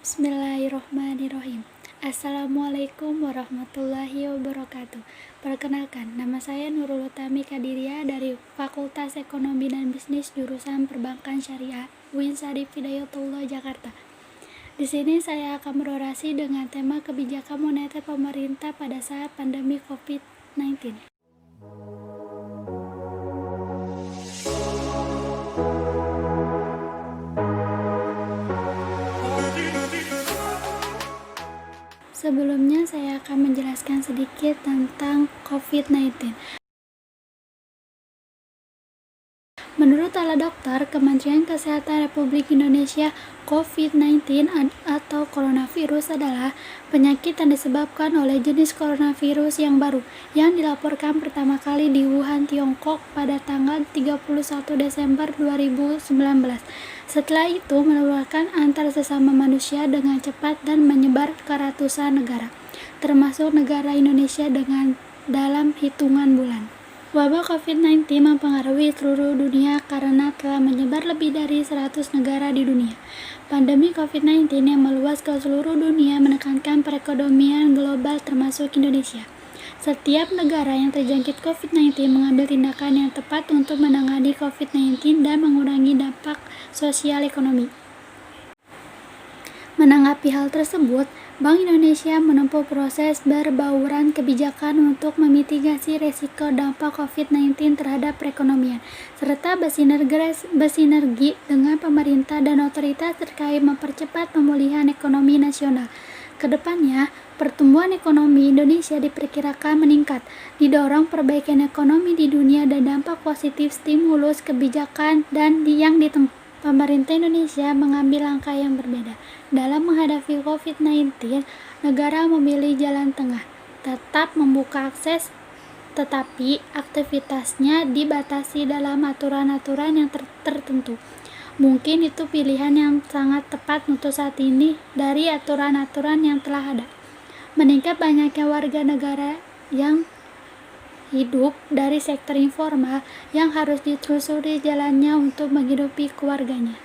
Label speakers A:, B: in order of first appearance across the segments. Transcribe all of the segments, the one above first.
A: Bismillahirrohmanirrohim. Assalamualaikum warahmatullahi wabarakatuh. Perkenalkan, nama saya Nurul Utami Kadiria dari Fakultas Ekonomi dan Bisnis jurusan Perbankan Syariah UIN Syarif Hidayatullah Jakarta. Di sini saya akan berorasi dengan tema kebijakan moneter pemerintah pada saat pandemi COVID-19. Sebelumnya saya akan menjelaskan sedikit tentang COVID-19. Menurut ala dokter, Kementerian Kesehatan Republik Indonesia, COVID-19 atau coronavirus adalah penyakit yang disebabkan oleh jenis coronavirus yang baru yang dilaporkan pertama kali di Wuhan, Tiongkok pada tanggal 31 Desember 2019. Setelah itu menularkan antar sesama manusia dengan cepat dan menyebar ke ratusan negara, termasuk negara Indonesia dalam hitungan bulan. Wabah COVID-19 mempengaruhi seluruh dunia karena telah menyebar lebih dari 100 negara di dunia. Pandemi COVID-19 yang meluas ke seluruh dunia menekankan perekonomian global termasuk Indonesia. Setiap negara yang terjangkit COVID-19 mengambil tindakan yang tepat untuk menangani COVID-19 dan mengurangi dampak sosial ekonomi. Menanggapi hal tersebut, Bank Indonesia menempuh proses berbauran kebijakan untuk memitigasi risiko dampak COVID-19 terhadap perekonomian, serta bersinergi dengan pemerintah dan otoritas terkait mempercepat pemulihan ekonomi nasional. Kedepannya, pertumbuhan ekonomi Indonesia diperkirakan meningkat, didorong perbaikan ekonomi di dunia dan dampak positif stimulus kebijakan yang ditempuh. Pemerintah Indonesia mengambil langkah yang berbeda. Dalam menghadapi COVID-19, negara memilih jalan tengah, tetap membuka akses, tetapi aktivitasnya dibatasi dalam aturan-aturan yang tertentu. Mungkin itu pilihan yang sangat tepat untuk saat ini dari aturan-aturan yang telah ada. Meningkat banyaknya warga negara yang hidup dari sektor informal yang harus ditelusuri jalannya untuk menghidupi keluarganya.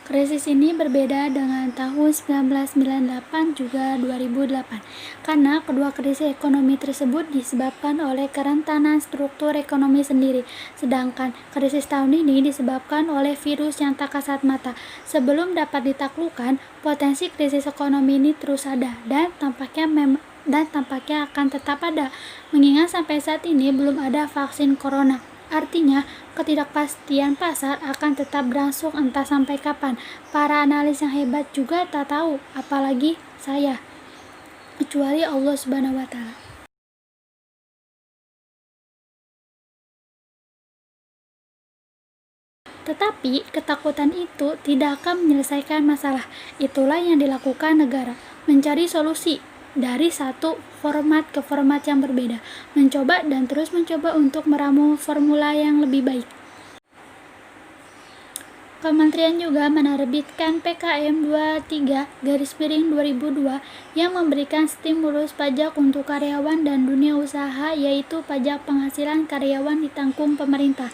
A: Krisis ini berbeda dengan tahun 1998 juga 2008, karena kedua krisis ekonomi tersebut disebabkan oleh kerentanan struktur ekonomi sendiri, sedangkan krisis tahun ini disebabkan oleh virus yang tak kasat mata. Sebelum dapat ditaklukkan, potensi krisis ekonomi ini terus ada dan tampaknya akan tetap ada, mengingat sampai saat ini belum ada vaksin corona. Artinya, ketidakpastian pasar akan tetap berlangsung entah sampai kapan. Para analis yang hebat juga tak tahu, apalagi saya, kecuali Allah Subhanahu wa Ta'ala. Tetapi ketakutan itu tidak akan menyelesaikan masalah. Itulah yang dilakukan negara, mencari solusi dari satu format ke format yang berbeda, mencoba dan terus mencoba untuk meramu formula yang lebih baik. Kementerian juga menerbitkan PKM 23/2002 yang memberikan stimulus pajak untuk karyawan dan dunia usaha, yaitu pajak penghasilan karyawan ditanggung pemerintah,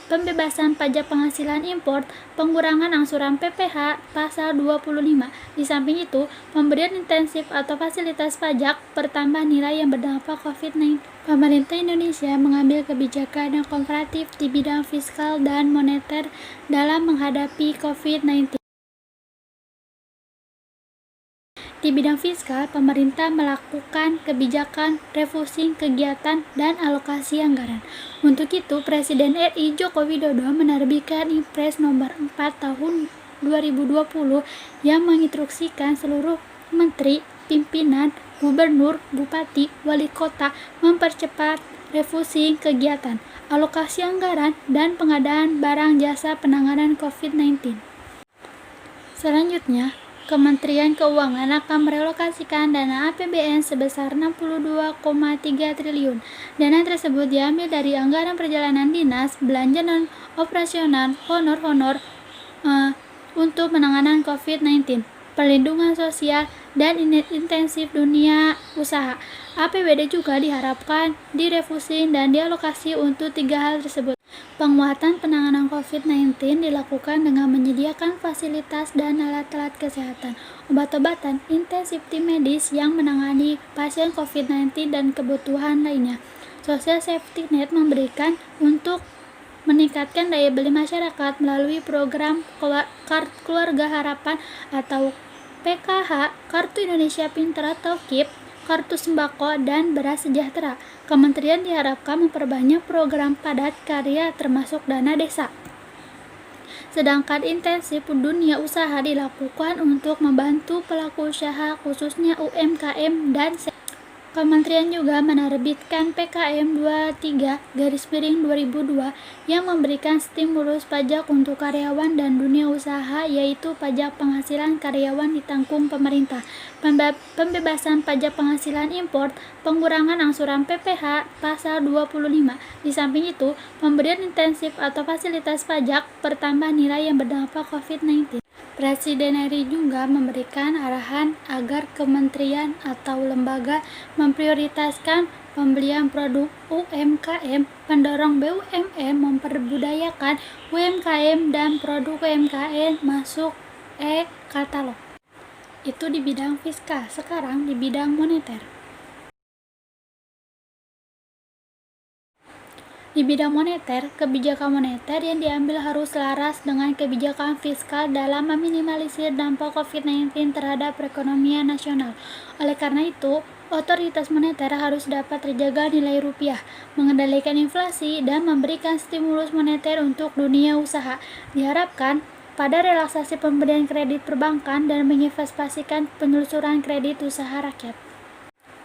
A: pembebasan pajak penghasilan impor, pengurangan angsuran PPh pasal 25. Di samping itu, pemberian intensif atau fasilitas pajak bertambah nilai yang berdampak COVID-19. Pemerintah Indonesia mengambil kebijakan yang kooperatif di bidang fiskal dan moneter dalam menghadapi COVID-19. Di bidang fiskal, pemerintah melakukan kebijakan refocusing kegiatan dan alokasi anggaran. Untuk itu, Presiden RI Joko Widodo menerbitkan Impres nomor 4 tahun 2020 yang menginstruksikan seluruh menteri, pimpinan, gubernur, bupati, wali kota mempercepat refocusing kegiatan, alokasi anggaran, dan pengadaan barang jasa penanganan COVID-19. Selanjutnya, Kementerian Keuangan akan merelokasikan dana APBN sebesar 62,3 triliun. Dana tersebut diambil dari anggaran perjalanan dinas, belanja non-operasional, honor untuk penanganan COVID-19, perlindungan sosial, dan intensif dunia usaha. APBD juga diharapkan direfocusing dan dialokasi untuk 3 hal tersebut. Penguatan penanganan COVID-19 dilakukan dengan menyediakan fasilitas dan alat-alat kesehatan, obat-obatan, intensivity medis yang menangani pasien COVID-19 dan kebutuhan lainnya. Social Safety Net memberikan untuk meningkatkan daya beli masyarakat melalui program Keluarga Harapan atau PKH, Kartu Indonesia Pintar atau KIP, kartu sembako, dan beras sejahtera. Kementerian diharapkan memperbanyak program padat karya termasuk dana desa. Sedangkan intensif dunia usaha dilakukan untuk membantu pelaku usaha khususnya UMKM dan Kementerian juga menerbitkan PKM 23/2002 yang memberikan stimulus pajak untuk karyawan dan dunia usaha, yaitu pajak penghasilan karyawan ditanggung pemerintah, pembebasan pajak penghasilan impor, pengurangan angsuran PPh pasal 25. Di samping itu, pemberian intensif atau fasilitas pajak bertambah nilai yang berdampak COVID-19. Presiden RI juga memberikan arahan agar kementerian atau lembaga memprioritaskan pembelian produk UMKM, mendorong BUMN memperbudayakan UMKM dan produk UMKM masuk e-katalog. Itu di bidang fiskal. Sekarang di bidang moneter. Di bidang moneter, kebijakan moneter yang diambil harus selaras dengan kebijakan fiskal dalam meminimalisir dampak COVID-19 terhadap perekonomian nasional. Oleh karena itu, otoritas moneter harus dapat terjaga nilai rupiah, mengendalikan inflasi, dan memberikan stimulus moneter untuk dunia usaha. Diharapkan pada relaksasi pemberian kredit perbankan dan menginvestasikan penelusuran kredit usaha rakyat.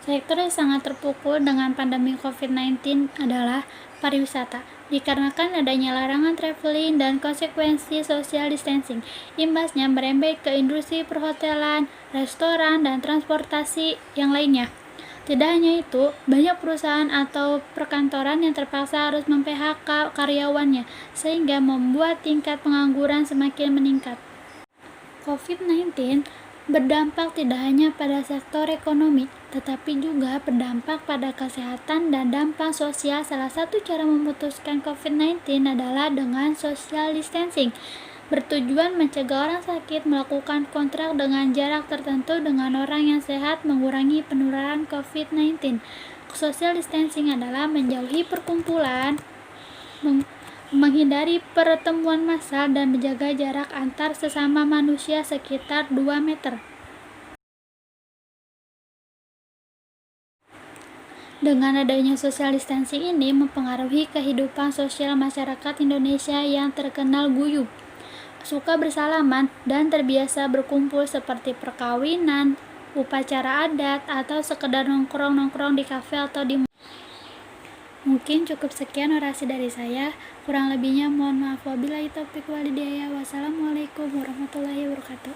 A: Sektor yang sangat terpukul dengan pandemi COVID-19 adalah pariwisata, dikarenakan adanya larangan traveling dan konsekuensi social distancing. Imbasnya merembet ke industri perhotelan, restoran, dan transportasi yang lainnya. Tidak hanya itu, banyak perusahaan atau perkantoran yang terpaksa harus mem-PHK karyawannya, sehingga membuat tingkat pengangguran semakin meningkat. COVID-19 berdampak tidak hanya pada sektor ekonomi, tetapi juga berdampak pada kesehatan dan dampak sosial. Salah satu cara memutuskan COVID-19 adalah dengan social distancing, bertujuan mencegah orang sakit melakukan kontak dengan jarak tertentu dengan orang yang sehat, mengurangi penularan COVID-19. Social distancing adalah menjauhi perkumpulan, menghindari pertemuan massal, dan menjaga jarak antar sesama manusia sekitar 2 meter. Dengan adanya social distancing ini mempengaruhi kehidupan sosial masyarakat Indonesia yang terkenal guyup, suka bersalaman, dan terbiasa berkumpul seperti perkawinan, upacara adat, atau sekedar nongkrong-nongkrong di kafe atau di mall. Mungkin cukup sekian orasi dari saya. Kurang lebihnya mohon maaf. Wabillahi taufiq walhidayah. Wassalamualaikum warahmatullahi wabarakatuh.